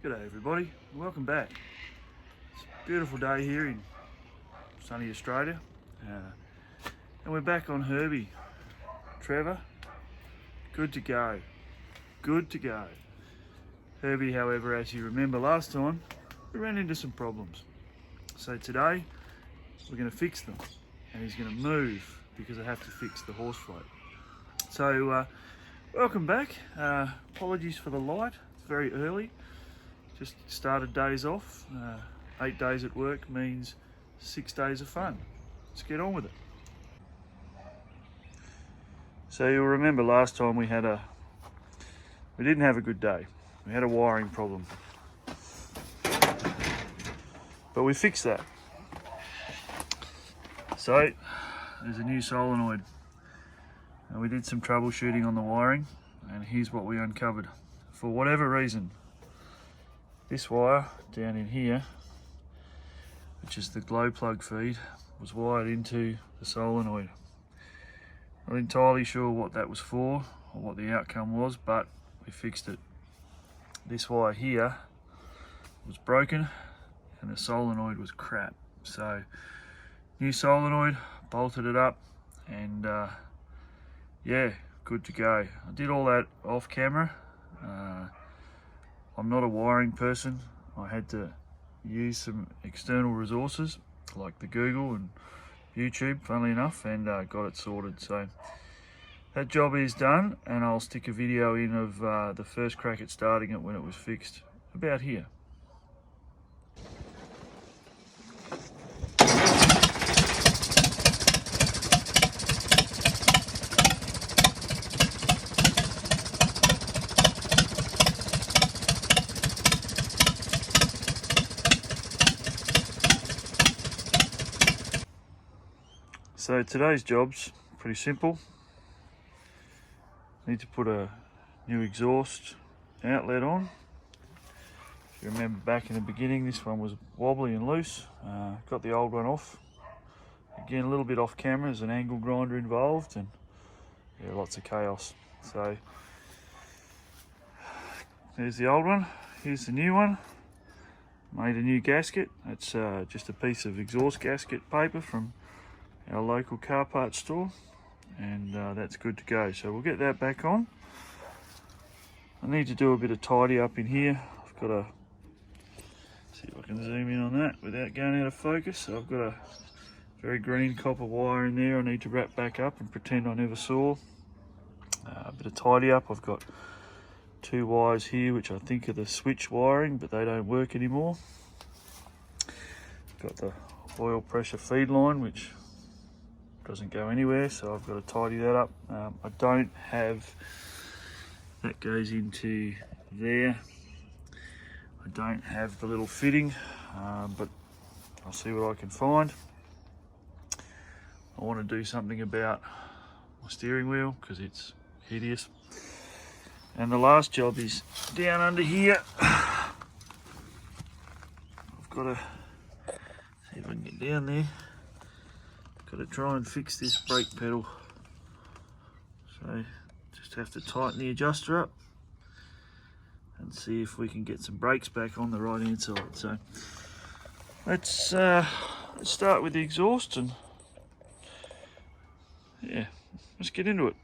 G'day everybody, welcome back. It's a beautiful day here in sunny Australia, and we're back on Herbie. Trevor, good to go, good to go. Herbie, however, as you remember last time, we ran into some problems. So today, we're going to fix them, and he's going to move because I have to fix the horse float. So, welcome back. Apologies for the light, it's very early. Just started days off. 8 days at work means 6 days of fun. Let's get on with it. So you'll remember last time we didn't have a good day. We had a wiring problem. But we fixed that. So there's a new solenoid. And we did some troubleshooting on the wiring, and here's what we uncovered. For whatever reason, this wire down in here, which is the glow plug feed, was wired into the solenoid. Not entirely sure what that was for or what the outcome was, but we fixed it. This wire here was broken and the solenoid was crap. So new solenoid, bolted it up, and yeah, good to go. I did all that off camera. I'm not a wiring person. I had to use some external resources like the Google and YouTube, funnily enough, and got it sorted. So that job is done, and I'll stick a video in of the first crack at starting it when it was fixed, about here. So today's job's pretty simple. Need to put a new exhaust outlet on. If you remember back in the beginning, this one was wobbly and loose. Got the old one off. Again, a little bit off camera, there's an angle grinder involved, and yeah, lots of chaos. So there's the old one, here's the new one. Made a new gasket. It's just a piece of exhaust gasket paper from our local car parts store, and that's good to go. So we'll get that back on. I need to do a bit of tidy up in here. I've got to see if I can zoom in on that without going out of focus. So I've got a very green copper wire in there I need to wrap back up and pretend I never saw. A bit of tidy up. I've got 2 wires here which I think are the switch wiring, but they don't work anymore. Got the oil pressure feed line which doesn't go anywhere, so I've got to tidy that up. I don't have, that goes into there. I don't have the little fitting, but I'll see what I can find. I want to do something about my steering wheel because it's hideous. And the last job is down under here. I've got to see if I can get down there. Got to try and fix this brake pedal. So just have to tighten the adjuster up and see if we can get some brakes back on the right hand side. So let's start with the exhaust, and yeah, let's get into it.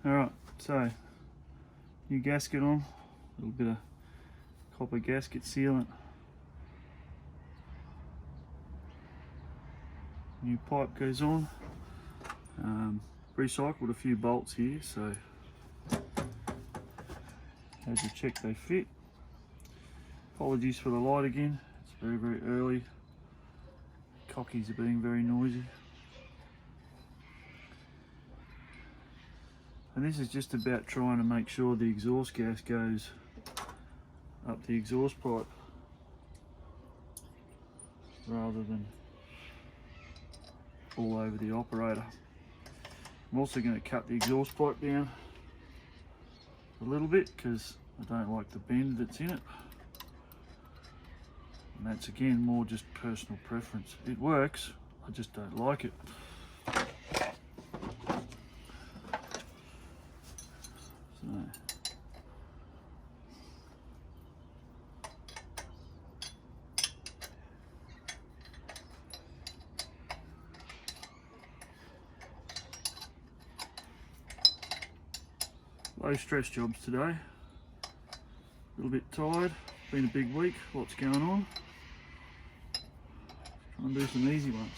Alright, so new gasket on, a little bit of copper gasket sealant. New pipe goes on. Recycled a few bolts here, so had to check they fit. Apologies for the light again, it's very, very early. Cockies are being very noisy. And this is just about trying to make sure the exhaust gas goes up the exhaust pipe rather than all over the operator. I'm also going to cut the exhaust pipe down a little bit because I don't like the bend that's in it. And that's again more just personal preference. It works, I just don't like it. Low stress jobs today. A little bit tired, been a big week, lots going on. Try and do some easy ones.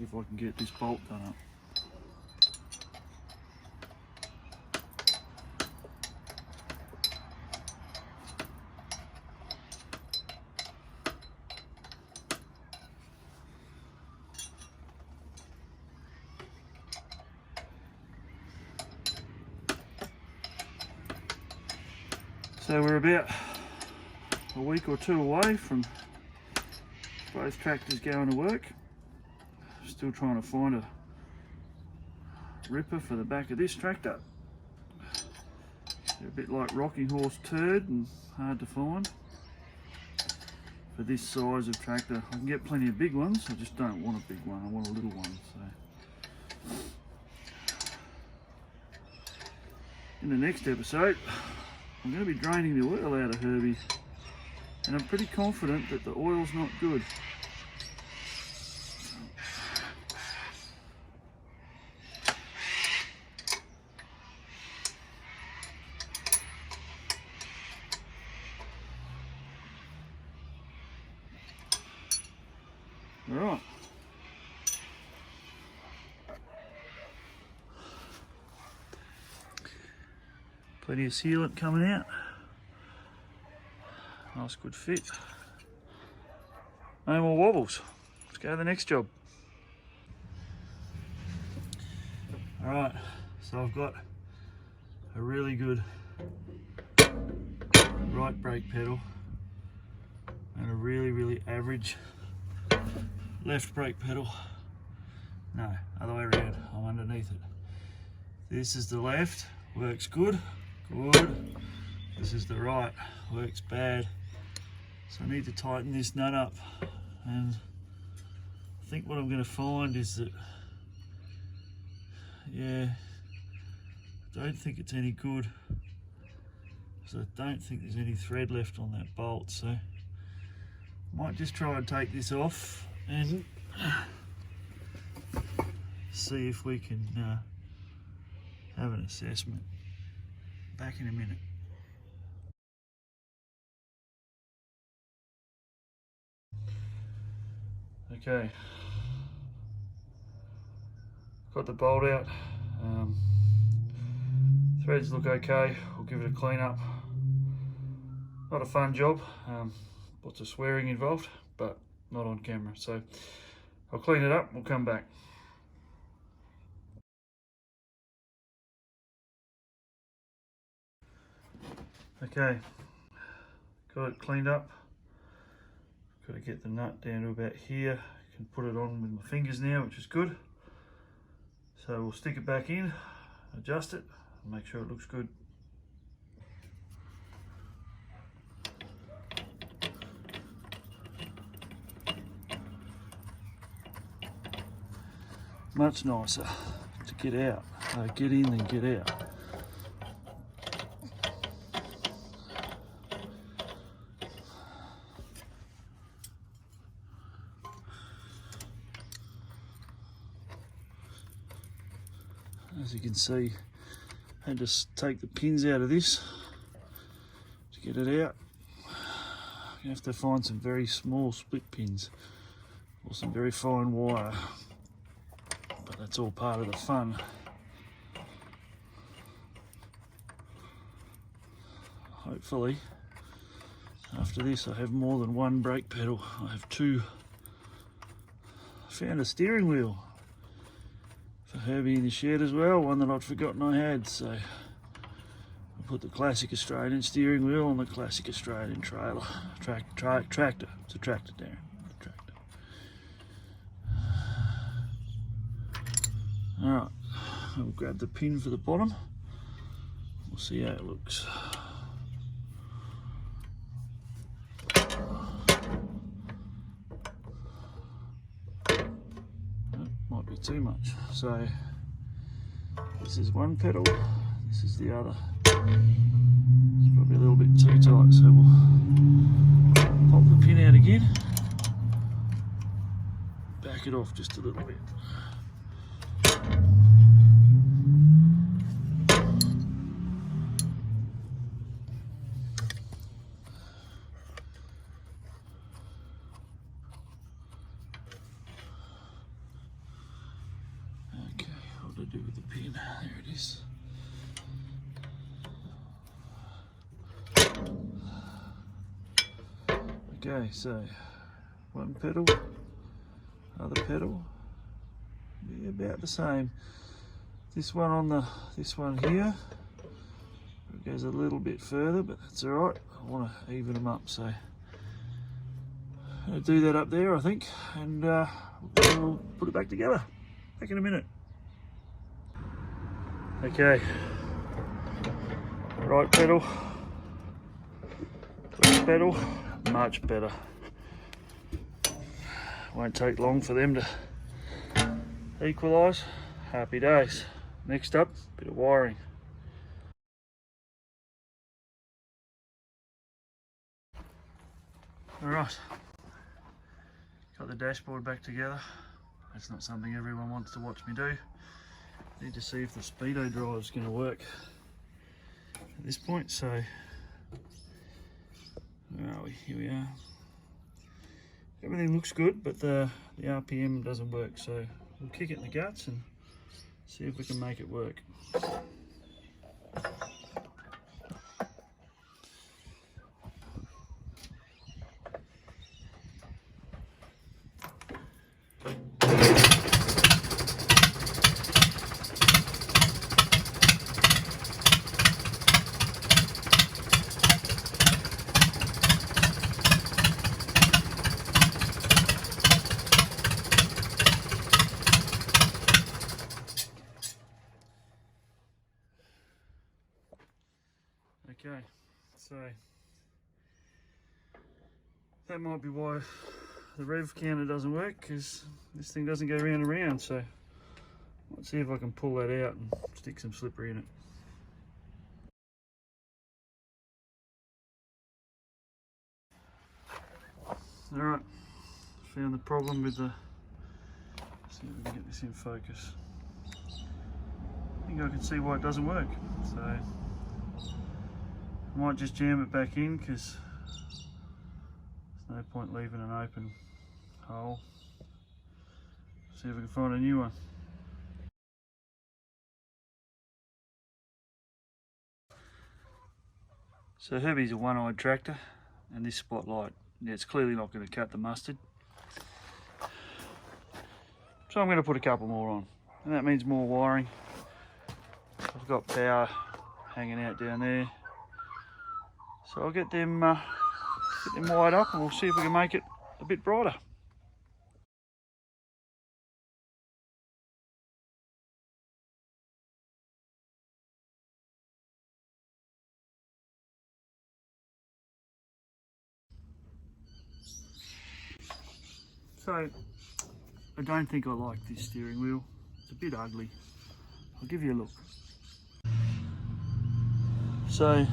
If I can get this bolt done up. So we're about a week or two away from both tractors going to work. Still trying to find a ripper for the back of this tractor. They're a bit like rocking horse turd and hard to find. For this size of tractor, I can get plenty of big ones, I just don't want a big one, I want a little one. So in the next episode, I'm going to be draining the oil out of Herbie, and I'm pretty confident that the oil's not good. Alright. Plenty of sealant coming out. Nice good fit. No more wobbles. Let's go to the next job. Alright, so I've got a really good right brake pedal and a really average left brake pedal. No, other way around, I'm underneath it. This is the left, works good. This is the right, works bad. So I need to tighten this nut up, and I think what I'm going to find is that, yeah, I don't think it's any good, because I don't think there's any thread left on that bolt. So I might just try and take this off and see if we can have an assessment. Back in a minute. Okay, got the bolt out. Threads look okay. We'll give it a clean up. Not a fun job. Lots of swearing involved, but not on camera. So I'll clean it up. We'll come back. Okay, got it cleaned up. Got to get the nut down to about here. Can put it on with my fingers now, which is good. So we'll stick it back in, adjust it, and make sure it looks good. Much nicer to get out. Get in and get out. As you can see, I had to take the pins out of this to get it out. You have to find some very small split pins or some very fine wire, but that's all part of the fun. Hopefully, after this I have more than one brake pedal. I have two. I found a steering wheel for Herbie in the shed as well, one that I'd forgotten I had, so I put the classic Australian steering wheel on the classic Australian trailer. Tractor. It's a tractor, Darren. A tractor. Alright, I'll grab the pin for the bottom. We'll see how it looks. Might be too much. So this is one pedal, this is the other. It's probably a little bit too tight, so we'll pop the pin out again, back it off just a little bit. do with the pin? There it is. Okay, so one pedal, other pedal, be about the same. This one this one here, it goes a little bit further, but that's all right. I want to even them up, so I'll do that up there, I think, and we'll put it back together. Back in a minute. Okay, right pedal, left pedal, much better. Won't take long for them to equalise. Happy days. Next up, bit of wiring. Alright, got the dashboard back together. That's not something everyone wants to watch me do. Need to see if the speedo drive is going to work at this point, so where are we? Here we are. Everything looks good, but the RPM doesn't work, so we'll kick it in the guts and see if we can make it work. Okay, so that might be why the rev counter doesn't work, because this thing doesn't go round and round. So let's see if I can pull that out and stick some slippery in it. Alright, found the problem with the, let's see if we can get this in focus. I think I can see why it doesn't work, so I might just jam it back in, because there's no point leaving an open hole. See if we can find a new one. So Herbie's a one-eyed tractor, and this spotlight, yeah, it's clearly not going to cut the mustard. So I'm going to put a couple more on, and that means more wiring. I've got power hanging out down there, so I'll get them wired up, and we'll see if we can make it a bit brighter. So I don't think I like this steering wheel. It's a bit ugly. I'll give you a look. So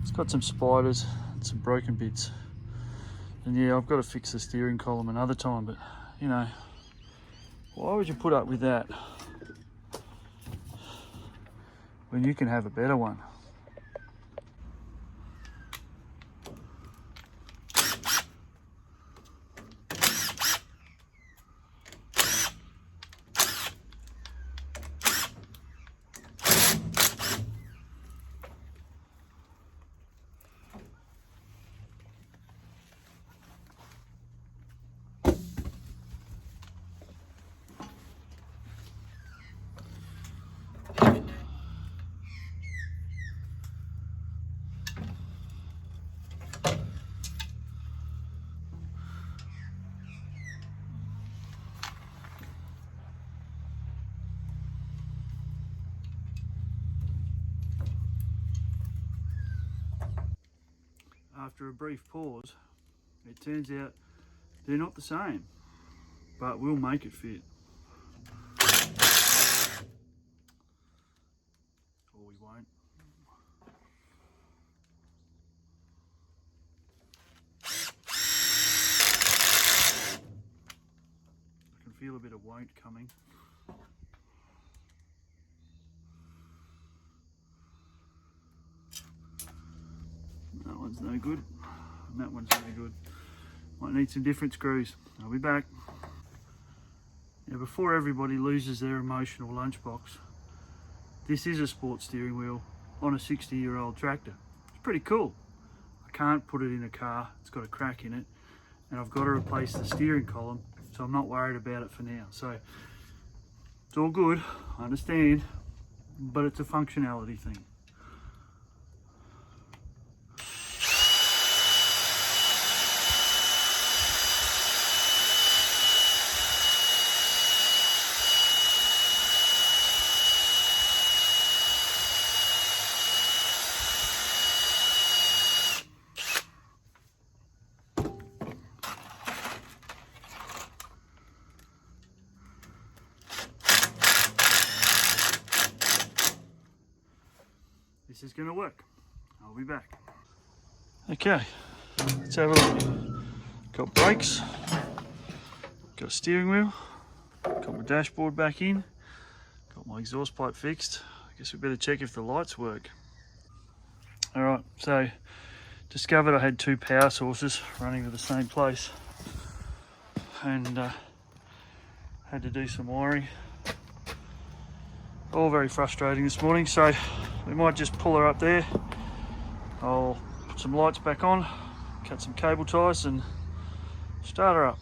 it's got some spiders and some broken bits. And yeah, I've got to fix the steering column another time, but you know, why would you put up with that when you can have a better one? After a brief pause, it turns out they're not the same, but we'll make it fit. Or we won't. I can feel a bit of won't coming. That one's no good, and that one's no good. Might need some different screws. I'll be back. Now, before everybody loses their emotional lunchbox, this is a sports steering wheel on a 60-year-old tractor. It's pretty cool. I can't put it in a car, it's got a crack in it, and I've got to replace the steering column, so I'm not worried about it for now. So it's all good, I understand, but it's a functionality thing. This is going to work. I'll be back. Okay, let's have a look. Got brakes, got a steering wheel, got my dashboard back in, got my exhaust pipe fixed. I guess we better check if the lights work. Alright, so discovered I had two power sources running to the same place, and had to do some wiring. All very frustrating this morning, so we might just pull her up there. I'll put some lights back on, cut some cable ties and start her up.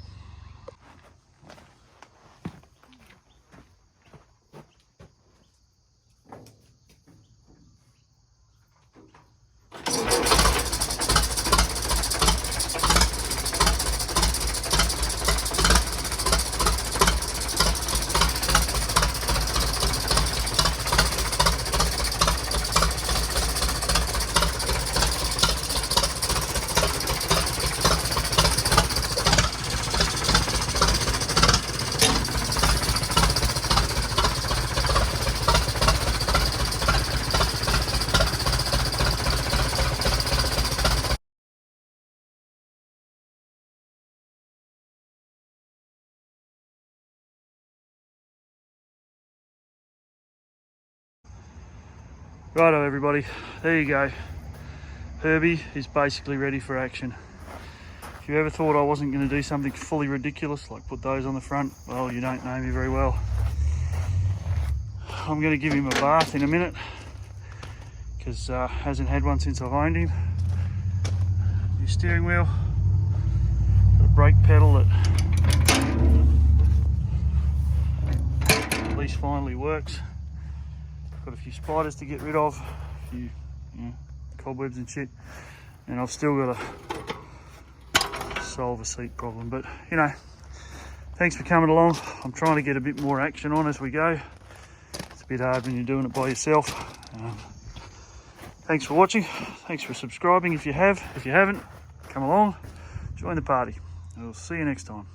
Righto everybody, there you go. Herbie is basically ready for action. If you ever thought I wasn't going to do something fully ridiculous like put those on the front, well, you don't know me very well. I'm going to give him a bath in a minute because hasn't had one since I've owned him. New steering wheel, got a brake pedal that at least finally works. Got a few spiders to get rid of, a few cobwebs and shit, and I've still got to solve a seat problem. But you know, thanks for coming along. I'm trying to get a bit more action on as we go. It's a bit hard when you're doing it by yourself. Thanks for watching. Thanks for subscribing if you have. If you haven't, come along, join the party. I'll see you next time.